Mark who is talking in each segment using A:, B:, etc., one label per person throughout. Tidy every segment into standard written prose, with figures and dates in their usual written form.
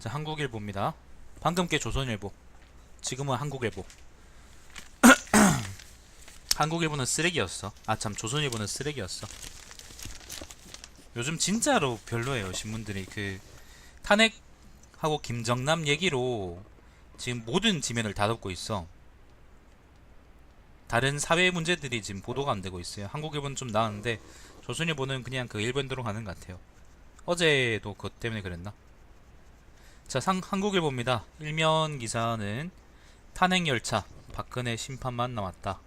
A: 자, 한국일보입니다. 방금 게 조선일보, 지금은 한국일보. 한국일보는 쓰레기였어. 아 참, 조선일보는 쓰레기였어. 요즘 진짜로 별로예요. 신문들이 그 탄핵하고 김정남 얘기로 지금 모든 지면을 다 덮고 있어. 다른 사회 문제들이 지금 보도가 안 되고 있어요. 한국일보는 좀 나았는데 조선일보는 그냥 그 일본대로 가는 것 같아요. 어제도 그것 때문에 그랬나? 자, 한국일보입니다. 일면 기사는 탄핵열차 박근혜 심판만 남았다.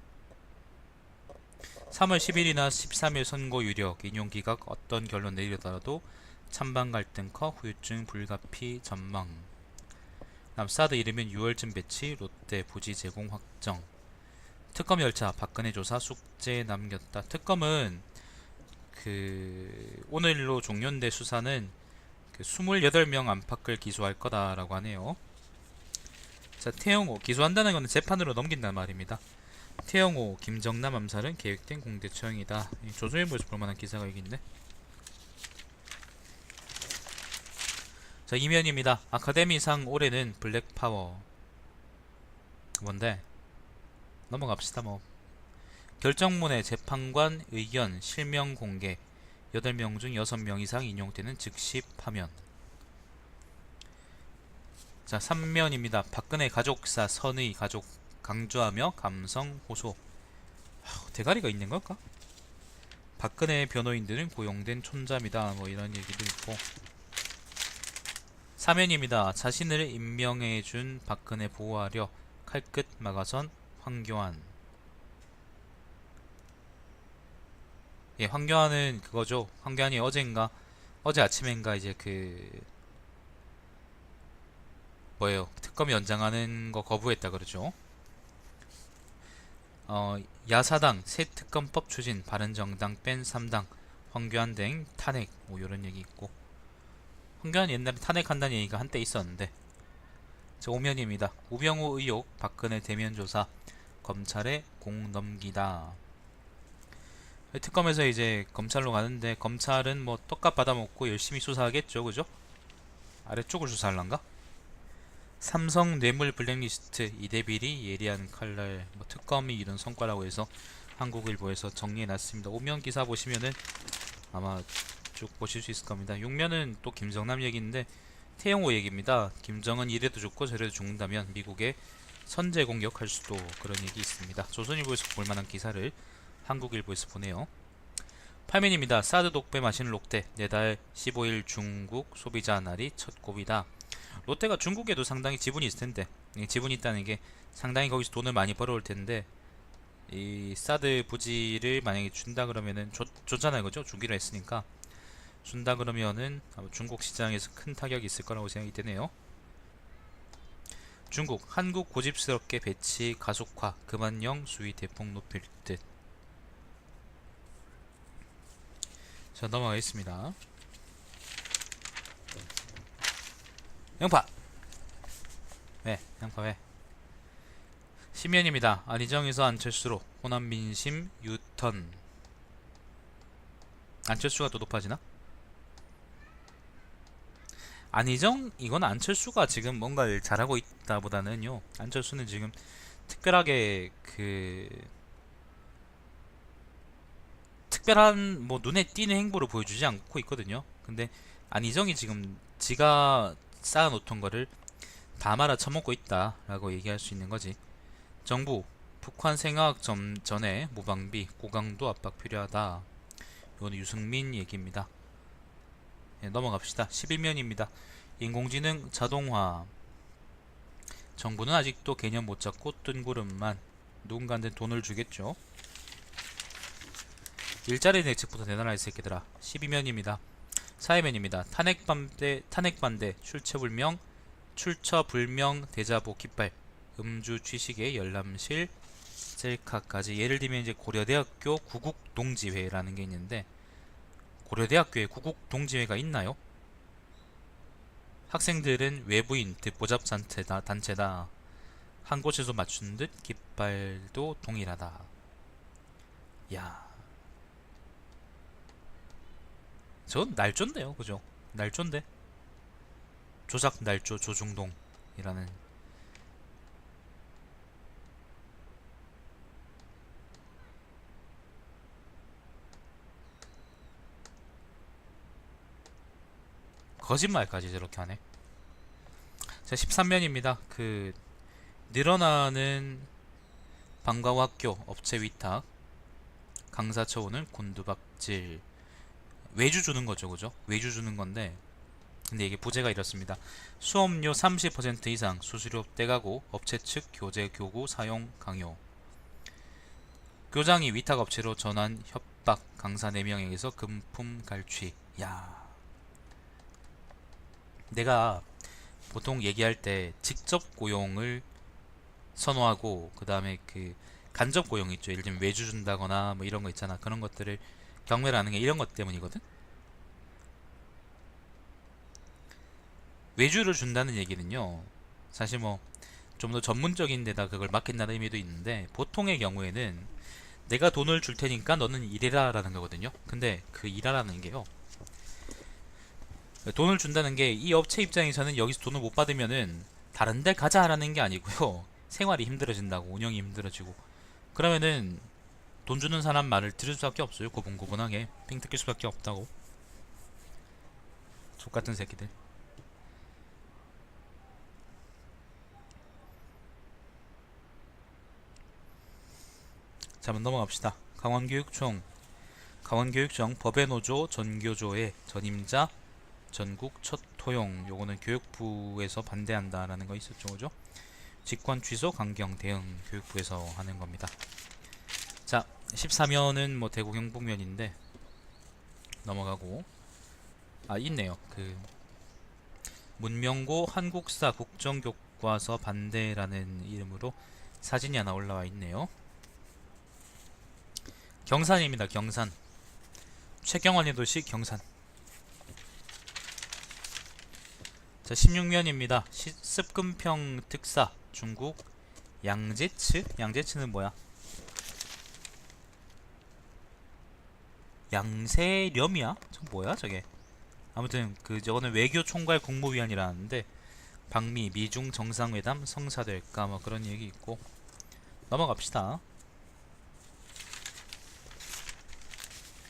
A: 3월 10일이나 13일 선고 유력 인용기각 어떤 결론 내리더라도 찬반 갈등 커 후유증 불가피 전망. 사드 이르면 6월쯤 배치 롯데 부지 제공 확정. 특검 열차 박근혜 조사 숙제 남겼다. 특검은 그 오늘로 종료된 수사는 그 28명 안팎을 기소할 거다라고 하네요. 자, 태영호 기소한다는 것은 재판으로 넘긴단 말입니다. 태영호 김정남 암살은 계획된 공대 처형이다. 조선일보에서 볼만한 기사가 여기 있네. 자, 이면입니다. 아카데미상 올해는 블랙파워. 뭔데? 넘어갑시다. 뭐 결정문의 재판관 의견 실명 공개. 8명 중 6명 이상 인용되는 즉시 파면. 자, 3면입니다. 박근혜 가족사 선의 가족 강조하며 감성 호소. 대가리가 있는 걸까? 박근혜 변호인들은 고용된 촌잠이다. 뭐 이런 얘기도 있고. 사면입니다. 자신을 임명해준 박근혜 보호하려 칼끝 막아선 황교안. 예, 황교안은 그거죠. 황교안이 어제 아침엔가 이제 그 뭐예요? 특검 연장하는 거 거부했다 그러죠. 야사당 새 특검법 추진 바른정당 뺀 3당 황교안 등 탄핵 뭐 이런 얘기 있고. 황교안 옛날에 탄핵한다는 얘기가 한때 있었는데. 자, 오면입니다. 우병우 의혹 박근혜 대면 조사 검찰에 공 넘기다. 특검에서 이제 검찰로 가는데 검찰은 뭐 떡값 받아먹고 열심히 수사하겠죠, 그죠? 아래쪽을 수사할란가? 삼성 뇌물 블랙리스트 이대비리 예리한 칼날. 뭐 특검이 이런 성과라고 해서 한국일보에서 정리해놨습니다. 오면 기사 보시면은 아마 쭉 보실 수 있을 겁니다. 6면은 또 김정남 얘기인데 태영호 얘기입니다. 김정은 이래도 죽고 저래도 죽는다면 미국에 선제 공격할 수도. 그런 얘기 있습니다. 조선일보에서 볼만한 기사를 한국일보에서 보네요. 8면입니다. 사드 독배 마시는 롯데 내달 15일 중국 소비자 날이 첫 고비다. 롯데가 중국에도 상당히 지분이 있을 텐데, 지분이 있다는 게 상당히 거기서 돈을 많이 벌어올 텐데, 이 사드 부지를 만약에 준다 그러면은 줬잖아요, 그죠? 주기로 했으니까 준다 그러면은 아마 중국 시장에서 큰 타격이 있을 거라고 생각이 되네요. 중국 한국 고집스럽게 배치 가속화 금한령 수위 대폭 높일 듯. 자, 넘어가겠습니다. 양파. 왜? 양파 왜? 심연입니다. 안희정에서 안철수로 호남 민심 유턴. 안철수가 또 높아지나? 안희정 이건 안철수가 지금 뭔가를 잘하고 있다보다는요. 안철수는 지금 특별하게 그 특별한 뭐 눈에 띄는 행보를 보여주지 않고 있거든요. 근데 안희정이 지금 지가 쌓아놓던 거를 다 말아 처먹고 있다라고 얘기할 수 있는 거지. 정부 북한 생화학 전에 무방비 고강도 압박 필요하다. 이거는 유승민 얘기입니다. 네, 넘어갑시다. 11면입니다. 인공지능 자동화. 정부는 아직도 개념 못 잡고 뜬구름만. 누군가한테 돈을 주겠죠. 일자리 대책부터 내놔라 이 새끼들아. 12면입니다. 사회면입니다. 탄핵반대 출처불명 대자보 깃발 음주 취식의 열람실 셀카까지. 예를 들면 이제 고려대학교 구국동지회라는 게 있는데 고려대학교에 구국동지회가 있나요? 학생들은 외부인 듣보잡 단체다. 한 곳에서 맞춘 듯 깃발도 동일하다. 야, 전 날조인데요, 그죠? 날조인데 조작 날조 조중동이라는. 거짓말까지 저렇게 하네. 자, 13면입니다. 그 늘어나는 방과후 학교 업체 위탁, 강사 처우는 곤두박질. 외주 주는 거죠, 그죠? 외주 주는 건데, 근데 이게 부제가 이렇습니다. 수업료 30% 이상 수수료 떼가고 업체 측 교재 교구 사용 강요. 교장이 위탁업체로 전환 협박, 강사 4명에게서 금품 갈취. 야, 내가 보통 얘기할 때 직접 고용을 선호하고, 그 다음에 그 간접 고용 있죠. 예를 들면 외주 준다거나 뭐 이런 거 있잖아. 그런 것들을 경멸을 하는 게 이런 것 때문이거든. 외주를 준다는 얘기는요, 사실 뭐 좀 더 전문적인 데다 그걸 맡긴다는 의미도 있는데, 보통의 경우에는 내가 돈을 줄 테니까 너는 일해라 라는 거거든요. 근데 그 일하라는 게요, 돈을 준다는 게 이 업체 입장에서는 여기서 돈을 못 받으면은 다른 데 가자 라는 게 아니고요, 생활이 힘들어진다고, 운영이 힘들어지고, 그러면은 돈 주는 사람 말을 들을 수밖에 없어요. 고분고분하게 핑 뜯길 수밖에 없다고. 족같은 새끼들. 자, 한번 넘어갑시다. 강원교육청 법외노조 전교조의 전임자 전국 첫 토용. 요거는 교육부에서 반대한다라는 거 있었죠, 그죠? 직권 취소 강경 대응 교육부에서 하는 겁니다. 자, 14면은 뭐 대구 경북면인데 넘어가고, 있네요. 그 문명고 한국사 국정교과서 반대라는 이름으로 사진이 하나 올라와 있네요. 경산입니다. 경산. 최경환의 도시 경산. 자, 16면입니다. 습근평 특사 중국 양제츠. 양제츠는 뭐야? 양세렴이야? 저 뭐야 저게? 아무튼 그 저거는 외교 총괄 국무위원이라는데, 방미 미중 정상회담 성사될까 뭐 그런 얘기 있고. 넘어갑시다.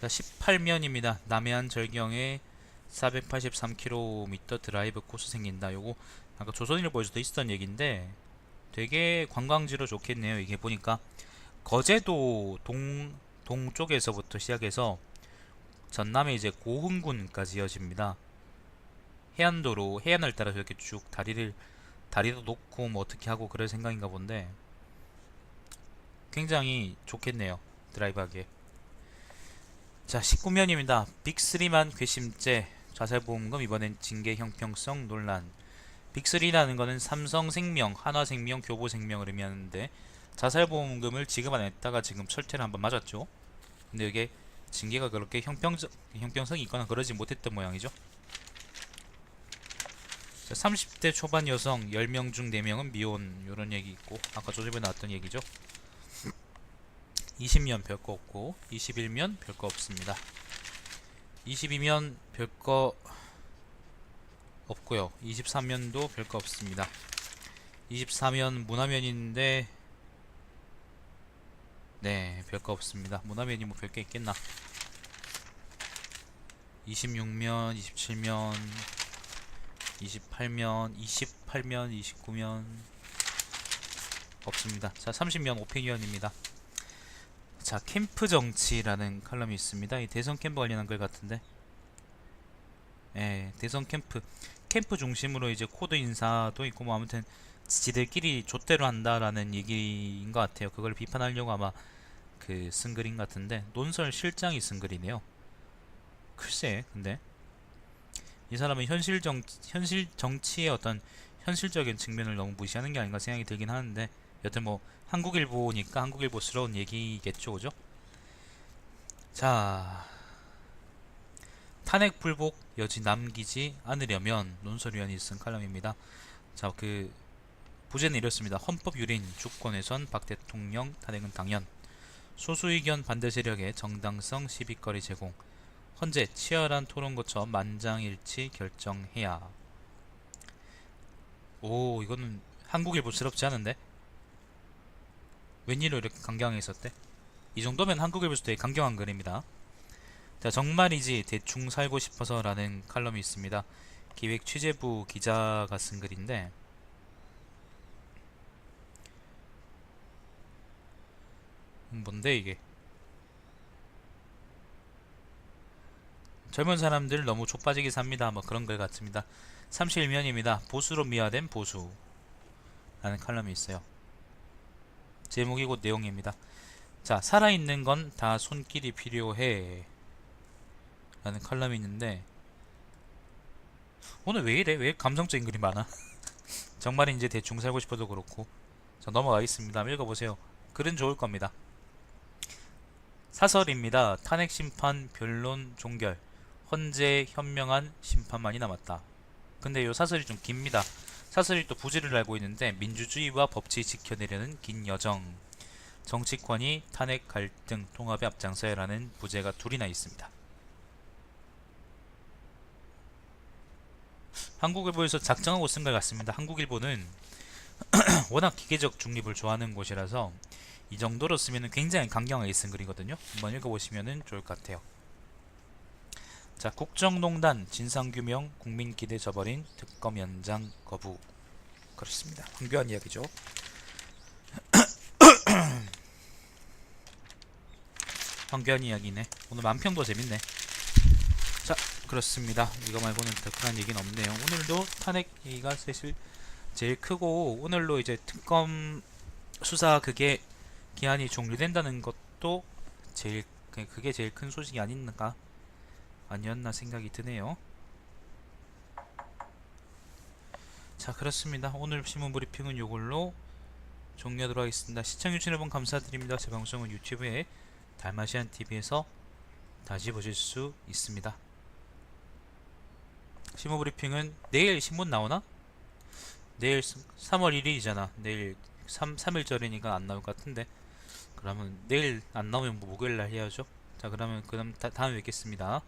A: 자, 18면입니다. 남해안 절경에 483km 드라이브 코스 생긴다. 요거 아까 조선일보에서도 있었던 얘기인데 되게 관광지로 좋겠네요. 이게 보니까 거제도 동쪽에서부터 시작해서 전남에 이제 고흥군까지 이어집니다. 해안도로, 해안을 따라서 이렇게 쭉 다리도 놓고 뭐 어떻게 하고 그럴 생각인가 본데 굉장히 좋겠네요, 드라이브하기에. 자, 19면입니다. 빅3만 괘씸죄 자살보험금 이번엔 징계 형평성 논란. 빅3라는 거는 삼성생명, 한화생명, 교보생명을 의미하는데, 자살보험금을 지급 안 했다가 지금 철퇴를 한번 맞았죠. 근데 이게 징계가 그렇게 형평성이 있거나 그러지 못했던 모양이죠. 자, 30대 초반 여성 10명 중 4명은 미혼, 요런 얘기 있고, 아까 조집에 나왔던 얘기죠. 20면 별거 없고, 21면 별거 없습니다. 22면 별거 없고요. 23면도 별거 없습니다. 24면 문화면인데, 네, 별거 없습니다. 문화면이 뭐 별게 있겠나. 26면, 27면, 28면, 29면 없습니다. 자, 30면 오피니언입니다. 자, 캠프 정치라는 칼럼이 있습니다. 이 대선 캠프 관련한 글 같은데, 예, 대선 캠프 중심으로 이제 코드 인사도 있고 뭐 아무튼 지들끼리 좆대로 한다라는 얘기인 것 같아요. 그걸 비판하려고 아마 그 쓴 글인 것 같은데, 논설 실장이 쓴 글이네요. 글쎄, 근데 이 사람은 현실 정치의 어떤 현실적인 측면을 너무 무시하는 게 아닌가 생각이 들긴 하는데, 여튼 뭐 한국일보니까 한국일보스러운 얘기겠죠, 그죠? 자, 탄핵 불복 여지 남기지 않으려면, 논설위원이 쓴 칼럼입니다. 자, 그 부제는 이렇습니다. 헌법 유린 주권훼손 박 대통령 탄핵은 당연. 소수의견 반대 세력의 정당성 시비거리 제공. 헌재 치열한 토론 거쳐 만장일치 결정해야. 오, 이거는 한국일보스럽지 않은데? 웬일로 이렇게 강경하게 있었대? 이 정도면 한국일보에서 되게 강경한 글입니다. 자, 정말이지 대충 살고 싶어서 라는 칼럼이 있습니다. 기획 취재부 기자가 쓴 글인데, 뭔데 이게? 젊은 사람들 너무 족빠지게 삽니다. 뭐 그런 글 같습니다. 31면입니다. 보수로 미화된 보수 라는 칼럼이 있어요. 제목이 곧 내용입니다. 자, 살아있는 건 다 손길이 필요해 라는 칼럼이 있는데, 오늘 왜 이래? 왜 감성적인 글이 많아? 정말 이제 대충 살고 싶어도 그렇고. 자, 넘어가겠습니다. 한번 읽어보세요. 글은 좋을 겁니다. 사설입니다. 탄핵 심판, 변론 종결, 헌재 현명한 심판만이 남았다. 근데 요 사설이 좀 깁니다. 사설이 또 부지를 알고 있는데, 민주주의와 법치 지켜내려는 긴 여정, 정치권이 탄핵 갈등 통합에 앞장서야 라는 부제가 둘이나 있습니다. 한국일보에서 작정하고 쓴 것 같습니다. 한국일보는 워낙 기계적 중립을 좋아하는 곳이라서 이 정도로 쓰면 굉장히 강경하게 쓴 글이거든요. 한번 읽어보시면 좋을 것 같아요. 자, 국정농단 진상규명 국민 기대 저버린 특검 연장 거부. 그렇습니다. 황교안 이야기죠. 황교안 이야기네. 오늘 만평도 재밌네. 자, 그렇습니다. 이거 말고는 특별한 얘기는 없네요. 오늘도 탄핵 얘기가 사실 제일 크고, 오늘로 이제 특검 수사 그게 기한이 종료된다는 것도 제일, 그게 제일 큰 소식이 아니었나 생각이 드네요. 자, 그렇습니다. 오늘 신문 브리핑은 이걸로 종료하도록 하겠습니다. 시청해주신 여러분 감사드립니다. 제 방송은 유튜브에 달마시안TV에서 다시 보실 수 있습니다. 신문 브리핑은 내일 신문 나오나? 내일 3월 1일이잖아. 내일 3일절이니까 안 나올 것 같은데, 그러면 내일 안 나오면 뭐 목요일날 해야죠. 자, 그러면 다음에 뵙겠습니다.